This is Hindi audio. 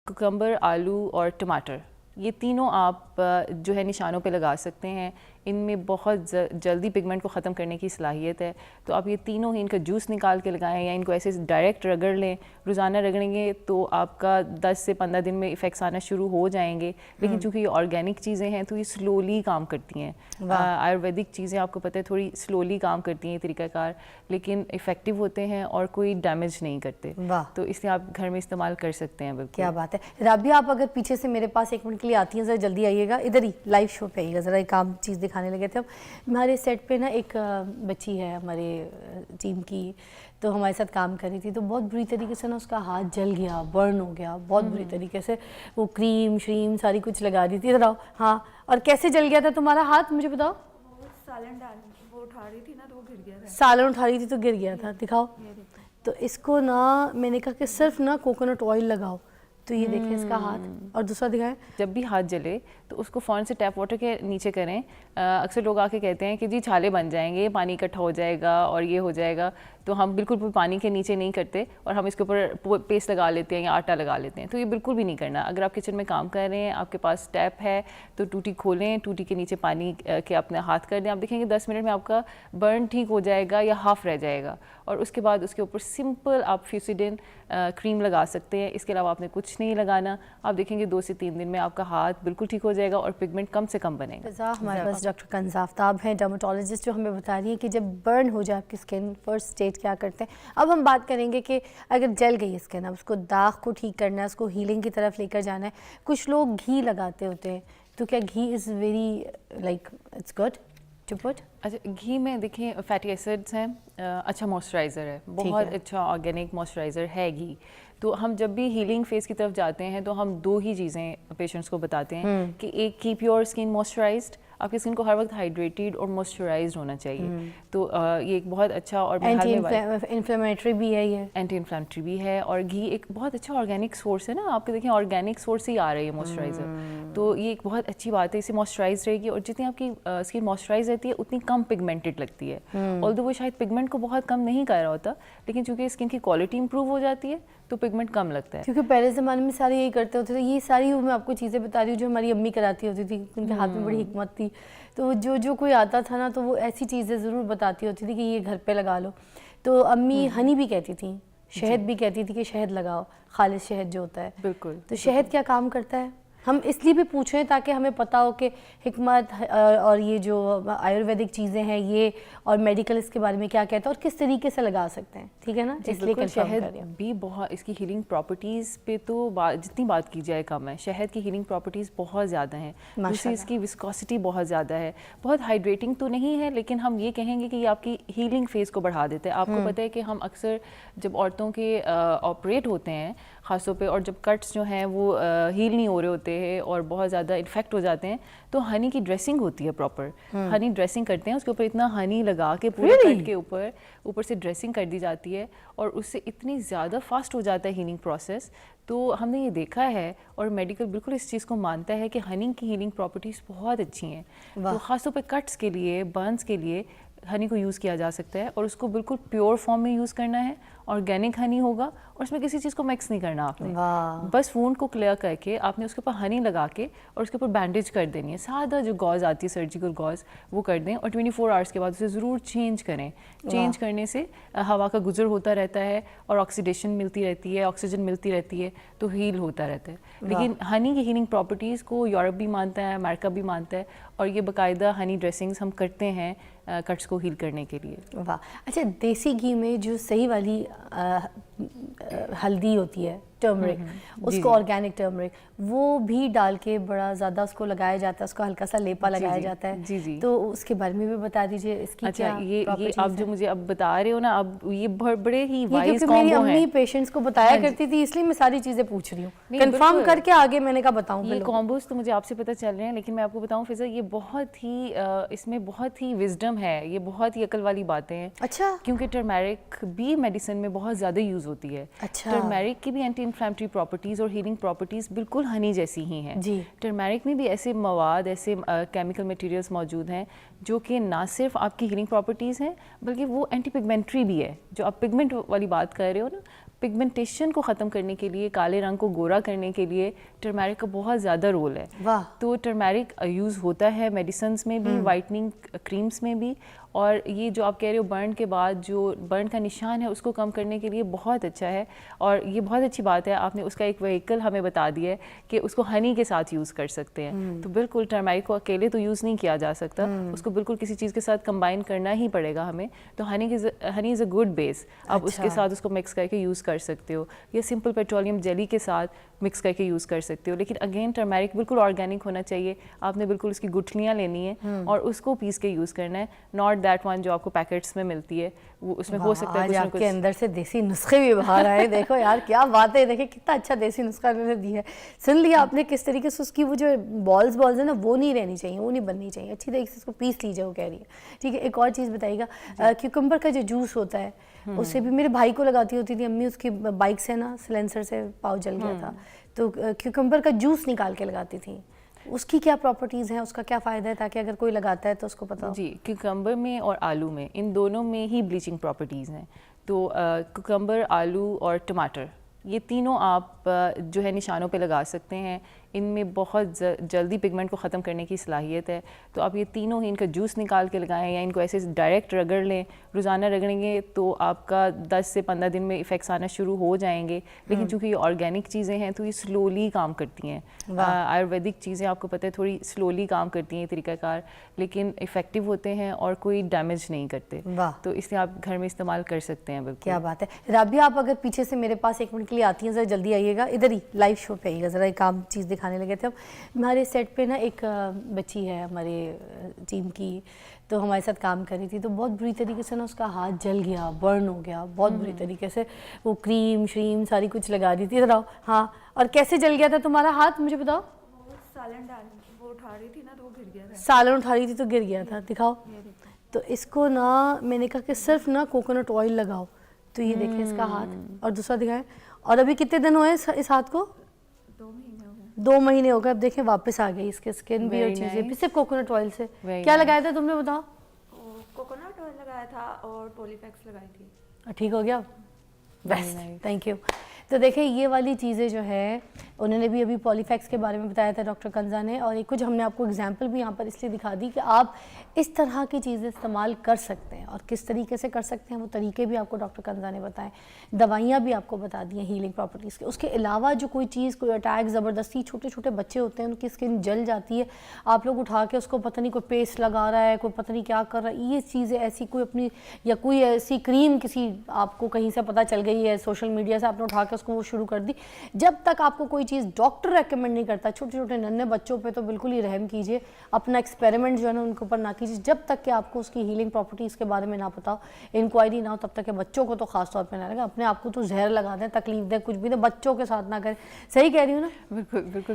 कुकम्बर, आलू और टमाटर, ये तीनों आप जो है निशानों पे लगा सकते हैं। इनमें बहुत जल्दी पिगमेंट को ख़त्म करने की सलाहियत है, तो आप ये तीनों ही इनका जूस निकाल के लगाएं या इनको ऐसे डायरेक्ट रगड़ लें। रोज़ाना रगड़ेंगे तो आपका 10 से 15 दिन में इफ़ेक्ट्स आना शुरू हो जाएंगे। लेकिन चूँकि ये ऑर्गेनिक चीज़ें हैं तो ये स्लोली काम करती हैं। आयुर्वेदिक चीज़ें आपको पता है थोड़ी स्लोली काम करती हैं तरीक़ाकार, लेकिन इफ़ेक्टिव होते हैं और कोई डैमेज नहीं करते। तो इसलिए आप घर में इस्तेमाल कर सकते हैं। बिल्कुल, क्या बात है। राबिया, आप अगर पीछे से मेरे पास 1 मिनट के लिए आती हैं, ज़रा जल्दी आइएगा, इधर ही लाइव शो पे आइएगा, ज़रा एक काम चीज़ दिखाने लगे थे हम। हमारे सेट पे ना एक बच्ची है हमारे टीम की, तो हमारे साथ काम कर रही थी, तो बहुत बुरी तरीके से ना उसका हाथ जल गया, बर्न हो गया बहुत बुरी तरीके से। वो क्रीम श्रीम सारी कुछ लगा दी थी। बताओ। हाँ, और कैसे जल गया था तुम्हारा हाथ, मुझे बताओ। सालन वो उठा रही थी ना तो वो गिर गया था। सालन उठा रही थी तो गिर गया था, दिखाओ। तो इसको ना मैंने कहा कि सिर्फ ना कोकोनट ऑयल लगाओ, तो ये देखें इसका हाथ, और दूसरा दिखाएं। जब भी हाथ जले तो उसको फ़ौरन से टैप वाटर के नीचे करें। अक्सर लोग आके कहते हैं कि जी छाले बन जाएंगे, पानी इकट्ठा हो जाएगा और ये हो जाएगा, तो हम बिल्कुल भी पानी के नीचे नहीं करते और हम इसके ऊपर पेस्ट लगा लेते हैं या आटा लगा लेते हैं। तो ये बिल्कुल भी नहीं करना। अगर आप किचन में काम कर रहे हैं, आपके पास टैप है, तो टूटी खोलें, टूटी के नीचे पानी के अपने हाथ कर दें। आप देखेंगे 10 मिनट में आपका बर्न ठीक हो जाएगा या हाफ रह जाएगा। और उसके बाद उसके ऊपर सिंपल आप फ्यूसिडिन क्रीम लगा सकते हैं। इसके अलावा आपने कुछ नहीं लगाना। आप देखेंगे 2 से 3 दिन में आपका हाथ बिल्कुल ठीक हो जाएगा और पिगमेंट कम से कम बनेगा। हमारे पास डॉक्टर कंज़ा आफ्ताब हैं, डर्मेटोलॉजिस्ट, जो हमें बता रही है कि जब बर्न हो जाए आपकी स्किन, फर्स्ट स्टेज क्या करते हैं। अब हम बात करेंगे कि अगर जल गई स्किन, अब उसको दाग को ठीक करना है, उसको हीलिंग की तरफ लेकर जाना है। कुछ लोग घी लगाते होते हैं, तो क्या ghee is very like it's good to put? अच्छा, घी में देखिए फैटी एसिड्स हैं, अच्छा मॉइस्चराइज़र है, बहुत अच्छा ऑर्गेनिक मॉइस्चराइज़र है घी। तो हम जब भी हीलिंग फेज़ की तरफ जाते हैं तो हम 2 ही चीज़ें पेशेंट्स को बताते हैं कि एक, कीप योर स्किन मॉइस्चराइज्ड, आपकी स्किन को हर वक्त हाइड्रेटेड और मॉइस्चराइज्ड होना चाहिए। तो ये एक बहुत अच्छा और एंटी इन्फ्लेमेटरी भी है, ये एंटी इन्फ्लेमेटरी भी है, और घी एक बहुत अच्छा ऑर्गेनिक सोर्स है ना। आपके देखें ऑर्गेनिक सोर्स से ही आ रही है मॉइस्चराइज़र, तो ये एक बहुत अच्छी बात है। इससे मॉइस्चराइज रहेगी और जितनी आपकी स्किन मॉइस्चराइज रहती है उतनी कम पिगमेंटेड लगती है। ऑल्दो वो शायद पिगमेंट को बहुत कम नहीं कर रहा होता, लेकिन चूंकि स्किन की क्वालिटी इंप्रूव हो जाती है तो पिगमेंट कम लगता है। क्योंकि पहले ज़माने में सारे यही करते होते थे। ये सारी मैं आपको चीज़ें बता रही हूँ जो हमारी अम्मी कराती होती थी, उनके हाथ में बड़ी हिकमत थी। तो जो कोई आता था ना, तो वो ऐसी चीज़ें ज़रूर बताती होती थी कि ये घर पे लगा लो। तो अम्मी हनी भी कहती थी, शहद भी कहती थी कि शहद लगाओ, खालिश शहद जो होता है। बिल्कुल। तो शहद क्या काम करता है, हम इसलिए भी पूछें ताकि हमें पता हो कि हिकमत और ये जो आयुर्वेदिक चीज़ें हैं ये, और मेडिकल इसके बारे में क्या कहता है और किस तरीके से लगा सकते हैं, ठीक है ना। इसलिए शहद भी बहुत, इसकी हीलिंग प्रॉपर्टीज़ पे तो जितनी बात की जाए कम है। शहद की हीलिंग प्रॉपर्टीज़ बहुत ज़्यादा हैं। दूसरी इसकी विस्कोसिटी बहुत ज़्यादा है, बहुत हाइड्रेटिंग तो नहीं है, लेकिन हम ये कहेंगे कि ये आपकी हीलिंग फेज़ को बढ़ा देता है। आपको पता है कि हम अक्सर जब औरतों के ऑपरेट होते हैं ख़ासतौर पे, और जब कट्स जो हैं वो हील नहीं हो रहे होते हैं और बहुत ज़्यादा इन्फेक्ट हो जाते हैं, तो हनी की ड्रेसिंग होती है प्रॉपर। हनी ड्रेसिंग करते हैं, उसके ऊपर इतना हनी लगा के पूरे कट के ऊपर से ड्रेसिंग कर दी जाती है, और उससे इतनी ज़्यादा फास्ट हो जाता है हीलिंग प्रोसेस। तो हमने ये देखा है और मेडिकल बिल्कुल इस चीज़ को मानता है कि हनी की हीलिंग प्रॉपर्टीज़ बहुत अच्छी हैं। तो ख़ासतौर पे कट्स के लिए, बर्न्स के लिए हनी को यूज़ किया जा सकता है, और उसको बिल्कुल प्योर फॉर्म में यूज़ करना है। ऑर्गेनिक हनी होगा और उसमें किसी चीज़ को मिक्स नहीं करना आपने, बस वूंड को क्लियर करके आपने उसके ऊपर हनी लगा के और उसके ऊपर बैंडेज कर देनी है। सादा जो गॉज आती है, सर्जिकल गॉज, वो कर दें और 24 आवर्स के बाद उसे ज़रूर चेंज करें। चेंज करने से हवा का गुजर होता रहता है और ऑक्सीडेशन मिलती रहती है, ऑक्सीजन मिलती रहती है, तो हील होता रहता है। लेकिन हनी की हीलिंग प्रॉपर्टीज़ को यूरोप भी मानता है, अमेरिका भी मानता है, और ये बाकायदा हनी ड्रेसिंग्स हम करते हैं कट्स को हील करने के लिए। वाह। अच्छा, देसी घी में जो सही वाली हल्दी होती है, टर्मरिक, उसको ऑर्गेनिक टर्मरिक, वो भी डाल के बड़ा ज़्यादा उसको लगाया जाता है, उसको हल्का सा लेपा लगाया जाता है। जी जी। तो उसके बारे में भी बता दीजिए इसकी। अच्छा, क्या ये आप जो मुझे अब बता रहे हो ना, अब ये बड़े ही वाइज कॉम्बो है। मेरी अम्मी पेशेंट्स को बताया करती थी, इसलिए मैं सारी चीज़ें पूछ रही हूँ, कंफर्म करके आगे मैंने कहा बताऊँ। ये कॉम्बोज तो मुझे आपसे पता चल रहे हैं, लेकिन मैं आपको बताऊँ फिजा, ये बहुत ही इसमें बहुत ही विजडम है, ये बहुत ही अकल वाली बातें हैं। अच्छा। क्योंकि टर्मेरिक भी मेडिसिन में बहुत ज़्यादा यूज़ होती है। अच्छा। टर्मेरिक की भी एंटी इन्फ्लेमेटरी प्रॉपर्टीज़ और हीलिंग प्रॉपर्टीज़ बिल्कुल हनी जैसी ही हैं। जी। टर्मेरिक में भी ऐसे मवाद, ऐसे केमिकल मटेरियल्स मौजूद हैं जो कि ना सिर्फ आपकी हीलिंग प्रॉपर्टीज़ हैं, बल्कि वो एंटी पिगमेंट्री भी है। जो आप पिगमेंट वाली बात कर रहे हो ना, पिगमेंटेशन को ख़त्म करने के लिए, काले रंग को गोरा करने के लिए टर्मरिक का बहुत ज़्यादा रोल है। वाह। तो टर्मरिक यूज़ होता है मेडिसिन्स में भी, वाइटनिंग क्रीम्स में भी, और ये जो आप कह रहे हो बर्न के बाद जो बर्न का निशान है उसको कम करने के लिए बहुत अच्छा है। और ये बहुत अच्छी बात है, आपने उसका एक व्हीकल हमें बता दिया है कि उसको हनी के साथ यूज़ कर सकते हैं। तो बिल्कुल टर्मरिक को अकेले तो यूज़ नहीं किया जा सकता, उसको बिल्कुल किसी चीज़ के साथ कंबाइन करना ही पड़ेगा हमें। तो Honey is a good base, आप उसके साथ उसको मिक्स करके यूज़ कर सकते हो, या सिंपल पेट्रोलियम जेली के साथ मिक्स करके यूज़ कर सकते हो। लेकिन अगेन टर्मरिक बिल्कुल ऑर्गेनिक होना चाहिए, आपने बिल्कुल उसकी गुठलियाँ लेनी है और उसको पीस के यूज़ करना है, नॉट दैट वन जो आपको पैकेट्स में मिलती है, वो उसमें हो सकता है आज कुछ ना आपके कुछ। अंदर से देसी नुस्खे भी बाहर आए। देखो यार क्या बात है, देखिए कितना अच्छा देसी नुस्खा इन्होंने दिया है। सुन लिया आपने किस तरीके से उसकी वो जो बॉल्स है ना वो नहीं रहनी चाहिए, वो नहीं बननी चाहिए, अच्छी तरीके से उसको पीस लीजिए, वो कह रही है। ठीक है, एक और चीज़ बताइएगा, क्यूकम्बर का जो जूस होता है उससे भी मेरे भाई को लगाती होती थी अम्मी, उसकी बाइक से ना सिलेंसर से पाव जल गया था, तो क्यूकम्बर का जूस निकाल के लगाती थी। उसकी क्या प्रॉपर्टीज़ हैं, उसका क्या फ़ायदा है, ताकि अगर कोई लगाता है तो उसको पता हो? जी, क्यूकम्बर में और आलू में, इन दोनों में ही ब्लीचिंग प्रॉपर्टीज़ हैं। तो क्यूकम्बर, आलू और टमाटर, ये तीनों आप जो है निशानों पे लगा सकते हैं। इनमें बहुत जल्दी पिगमेंट को ख़त्म करने की सलाहियत है। तो आप ये तीनों ही, इनका जूस निकाल के लगाएं या इनको ऐसे डायरेक्ट रगड़ लें। रोज़ाना रगड़ेंगे तो आपका 10 से 15 दिन में इफ़ेक्ट्स आना शुरू हो जाएंगे। लेकिन चूँकि ये ऑर्गेनिक चीज़ें हैं तो ये स्लोली काम करती हैं। आयुर्वेदिक चीज़ें आपको पता है थोड़ी स्लोली काम करती हैं तरीक़ाकार, लेकिन इफ़ेक्टिव होते हैं और कोई डैमेज नहीं करते। तो इसलिए आप घर में इस्तेमाल कर सकते हैं। बिल्कुल, क्या बात है। राबिया, आप अगर पीछे से मेरे पास 1 मिनट के लिए आती हैं, ज़रा जल्दी आइएगा, इधर ही लाइव शो पे आइएगा, ज़रा एक आम चीज़ दिखाने लगे थे हम। हमारे सेट पे ना एक बच्ची है हमारे टीम की, तो हमारे साथ काम कर रही थी, तो बहुत बुरी तरीके से ना उसका हाथ जल गया, बर्न हो गया बहुत बुरी तरीके से। वो क्रीम श्रीम सारी कुछ लगा दी थी। इधर आओ। हाँ, और कैसे जल गया था तुम्हारा हाथ, मुझे बताओ। वो सालन वो उठा रही थी ना तो वो गिर गया था। सालन उठा रही थी तो गिर गया था, दिखाओ। तो इसको ना मैंने कहा कि सिर्फ ना कोकोनट ऑयल लगाओ, तो ये देखिए इसका हाथ, और दूसरा दिखाएं। और अभी कितने दिन हुए इस हाथ को? 2 महीने हो गए। 2 महीने हो गए। अब देखें वापस आ गई इसके स्किन भी और चीज़ें भी, सिर्फ कोकोनट ऑयल से। क्या लगाया था तुमने, बताओ? कोकोनट ऑयल लगाया था और पॉलीफैक्स लगाई थी। ठीक हो गया, बेस्ट, थैंक यू। तो देखिए ये वाली चीज़ें जो है उन्होंने भी अभी पॉलीफैक्स के बारे में बताया था डॉक्टर कंजा ने, और एक कुछ हमने आपको एग्जांपल भी यहाँ पर इसलिए दिखा दी कि आप इस तरह की चीज़ें इस्तेमाल कर सकते हैं, और किस तरीके से कर सकते हैं वो तरीके भी आपको डॉक्टर कंजा ने बताएं। दवाइयाँ भी आपको बता दी हैं हीलिंग प्रॉपर्टीज़ के। उसके अलावा जो कोई चीज़, कोई अटैक ज़बरदस्ती, छोटे छोटे बच्चे होते हैं उनकी स्किन जल जाती है, आप लोग उठा के उसको पता नहीं कोई पेस्ट लगा रहा है, कोई पता नहीं क्या कर रहा है, ये चीज़ें ऐसी कोई अपनी, या कोई ऐसी क्रीम किसी आपको कहीं से पता चल गई है सोशल मीडिया से, आपने उठा के उसको वो शुरू कर दी। जब तक आपको कोई चीज़ डॉक्टर रेकमेंड नहीं करता, छोटे छोटे नन्हे बच्चों पे तो बिल्कुल ही रहम कीजिए, अपना एक्सपेरिमेंट जो है ना उनके ऊपर ना कीजिए, जब तक कि आपको उसकी हीलिंग प्रॉपर्टीज़ के बारे में ना पता हो, इंक्वायरी ना हो, तब तक के बच्चों को तो खास तौर पे ना लगे। अपने आप को तो जहर लगा दें, तकलीफ दें, कुछ भी दें, बच्चों के साथ ना करें। सही कह रही हूँ ना? बिल्कुल बिल्कुल